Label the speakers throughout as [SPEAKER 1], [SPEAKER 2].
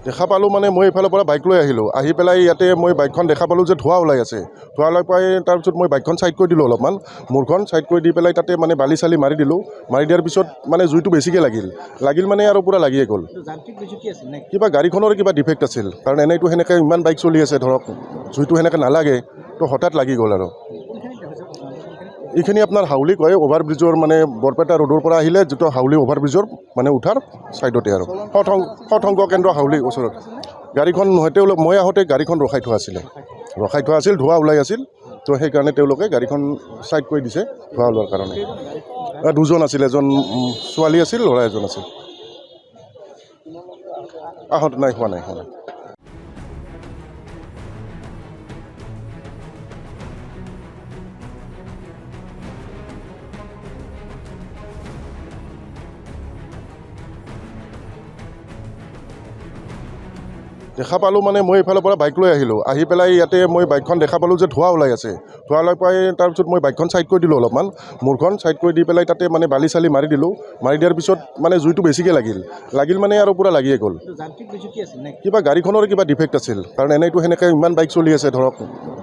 [SPEAKER 1] দেখা পালোঁ মানে মই এইফালৰ পৰা বাইক লৈ আহিলোঁ, আহি পেলাই ইয়াতে মই বাইকখন দেখা পালোঁ যে ধোঁৱা ওলাই আছে। ধোঁৱা ওলাই পাই তাৰপিছত মই বাইকখন ছাইড কৰি দিলোঁ, অলপমান মূৰখন ছাইড কৰি দি পেলাই তাতে মানে বালি চালি মাৰি দিলোঁ। মাৰি দিয়াৰ পিছত মানে জুইটো বেছিকৈ লাগিল মানে আৰু পূৰা লাগিয়ে গ'ল। কিবা গাড়ীখনৰ কিবা ডিফেক্ট আছিল, কাৰণ এনেইতো সেনেকৈ ইমান বাইক চলি আছে, ধৰক জুইটো সেনেকৈ নালাগে, তো হঠাৎ লাগি গ'ল আৰু। এইখিনি আপোনাৰ হাউলি কয়, অভাৰব্ৰিজৰ মানে বৰপেটা ৰোডৰ পৰা আহিলে যিটো হাউলি অভাৰব্ৰিজৰ মানে উঠাৰ ছাইডতে আৰু সৎসংগ কেন্দ্ৰ হাউলি ওচৰত। গাড়ীখন মই আহোঁতে গাড়ীখন ৰখাই থোৱা আছিল, ধোঁৱা ওলাই আছিল, তো সেইকাৰণে তেওঁলোকে গাড়ীখন ছাইড কৰি দিছে ধোঁৱা ওলোৱাৰ কাৰণে। দুজন আছিল, এজন ছোৱালী আছিল, ল'ৰা এজন আছিল। নাই হোৱা নাই। দেখা পালোঁ মানে মই এইফালৰ পৰা বাইক লৈ আহিলোঁ, আহি পেলাই ইয়াতে মই বাইকখন দেখা পালোঁ যে ধোঁৱা ওলাই আছে। ধোঁৱা ওলাই পাই তাৰপিছত মই বাইকখন ছাইড কৰি দিলোঁ, অলপমান মূৰখন ছাইড কৰি দি পেলাই তাতে মানে বালি চালি মাৰি দিলোঁ। মাৰি দিয়াৰ পিছত মানে জুইটো বেছিকৈ লাগিল মানে আৰু পূৰা লাগিয়ে গ'ল। কিবা গাড়ীখনৰ কিবা ডিফেক্ট আছিল, কাৰণ এনেইতো সেনেকৈ ইমান বাইক চলি আছে, ধৰক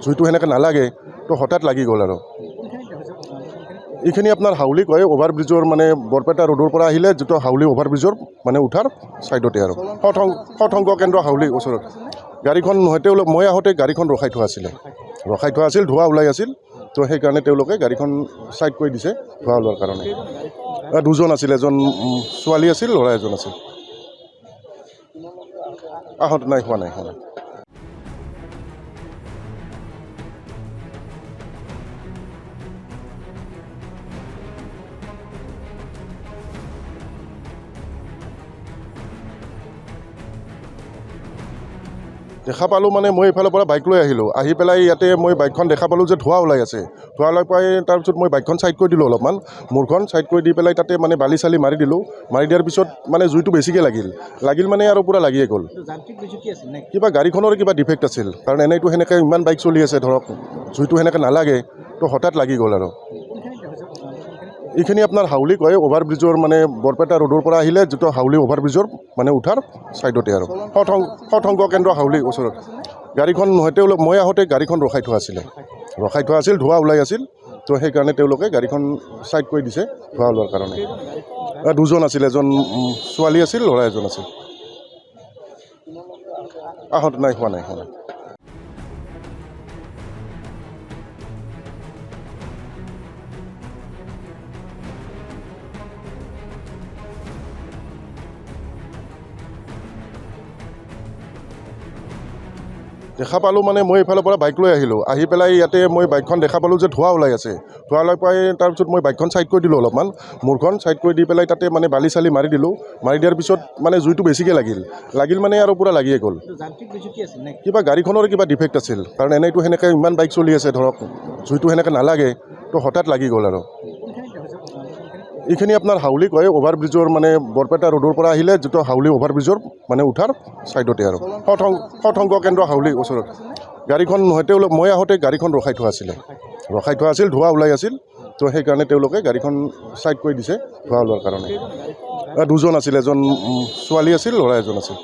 [SPEAKER 1] জুইটো সেনেকৈ নালাগে, তো হঠাৎ লাগি গ'ল আৰু। এইখিনি আপোনাৰ হাউলি কয়, অভাৰব্ৰিজৰ মানে বৰপেটা ৰোডৰ পৰা আহিলে যিটো হাউলি অভাৰব্ৰিজৰ মানে উঠাৰ ছাইডতে আৰু সৎসংগ কেন্দ্ৰ হাউলি ওচৰত। গাড়ীখন মই আহোঁতে গাড়ীখন ৰখাই থোৱা আছিল, ধোঁৱা ওলাই আছিল, তো সেইকাৰণে তেওঁলোকে গাড়ীখন ছাইড কৰি দিছে ধোঁৱা ওলোৱাৰ কাৰণে। দুজন আছিল, এজন ছোৱালী আছিল, ল'ৰা এজন আছিল। নাই হোৱা নাই। দেখা পালোঁ মানে মই এইফালৰ পৰা বাইক লৈ আহিলোঁ, আহি পেলাই ইয়াতে মই বাইকখন দেখা পালোঁ যে ধোঁৱা ওলাই আছে। ধোঁৱা ওলাই পাই তাৰপিছত মই বাইকখন ছাইড কৰি দিলোঁ, অলপমান মূৰখন ছাইড কৰি দি পেলাই তাতে মানে বালি চালি মাৰি দিলোঁ। মাৰি দিয়াৰ পিছত মানে জুইটো বেছিকৈ লাগিল মানে আৰু পূৰা লাগিয়ে গ'ল। কিবা গাড়ীখনৰ কিবা ডিফেক্ট আছিল, কাৰণ এনেইতো সেনেকৈ ইমান বাইক চলি আছে, ধৰক জুইটো সেনেকৈ নালাগে, তো হঠাৎ লাগি গ'ল আৰু। এইখিনি আপোনাৰ হাউলি কয়, অভাৰব্ৰিজৰ মানে বৰপেটা ৰোডৰ পৰা আহিলে যিটো হাউলি অভাৰব্ৰিজৰ মানে উঠাৰ ছাইডতে আৰু সৎসংগ কেন্দ্ৰ হাউলি ওচৰত। গাড়ীখন মই আহোঁতে গাড়ীখন ৰখাই থোৱা আছিল, ধোঁৱা ওলাই আছিল, তো সেইকাৰণে তেওঁলোকে গাড়ীখন ছাইড কৰি দিছে ধোঁৱা ওলোৱাৰ কাৰণে। দুজন আছিল, এজন ছোৱালী আছিল, ল'ৰা এজন আছিল। নাই হোৱা নাই। দেখা পালোঁ মানে মই এইফালৰ পৰা বাইক লৈ আহিলোঁ, আহি পেলাই ইয়াতে মই বাইকখন দেখা পালোঁ যে ধোঁৱা ওলাই আছে। ধোঁৱা ওলাই পাই তাৰপিছত মই বাইকখন ছাইড কৰি দিলোঁ, অলপমান মূৰখন ছাইড কৰি দি পেলাই তাতে মানে বালি চালি মাৰি দিলোঁ। মাৰি দিয়াৰ পিছত মানে জুইটো বেছিকৈ লাগিল মানে আৰু পূৰা লাগিয়ে গ'ল। কিবা গাড়ীখনৰ কিবা ডিফেক্ট আছিল, কাৰণ এনেইতো সেনেকৈ ইমান বাইক চলি আছে, ধৰক জুইটো সেনেকৈ নালাগে, তো হঠাৎ লাগি গ'ল আৰু। এইখিনি আপোনাৰ হাউলি কয়, অভাৰব্ৰিজৰ মানে বৰপেটা ৰোডৰ পৰা আহিলে যিটো হাউলি অভাৰব্ৰিজৰ মানে উঠাৰ ছাইডতে আৰু সৎসংগ কেন্দ্ৰ হাউলি ওচৰত। গাড়ীখন মই আহোঁতে গাড়ীখন ৰখাই থোৱা আছিল, ধোঁৱা ওলাই আছিল, তো সেইকাৰণে তেওঁলোকে গাড়ীখন ছাইড কৰি দিছে ধোঁৱা ওলোৱাৰ কাৰণে। দুজন আছিল, এজন ছোৱালী আছিল, ল'ৰা এজন আছিল।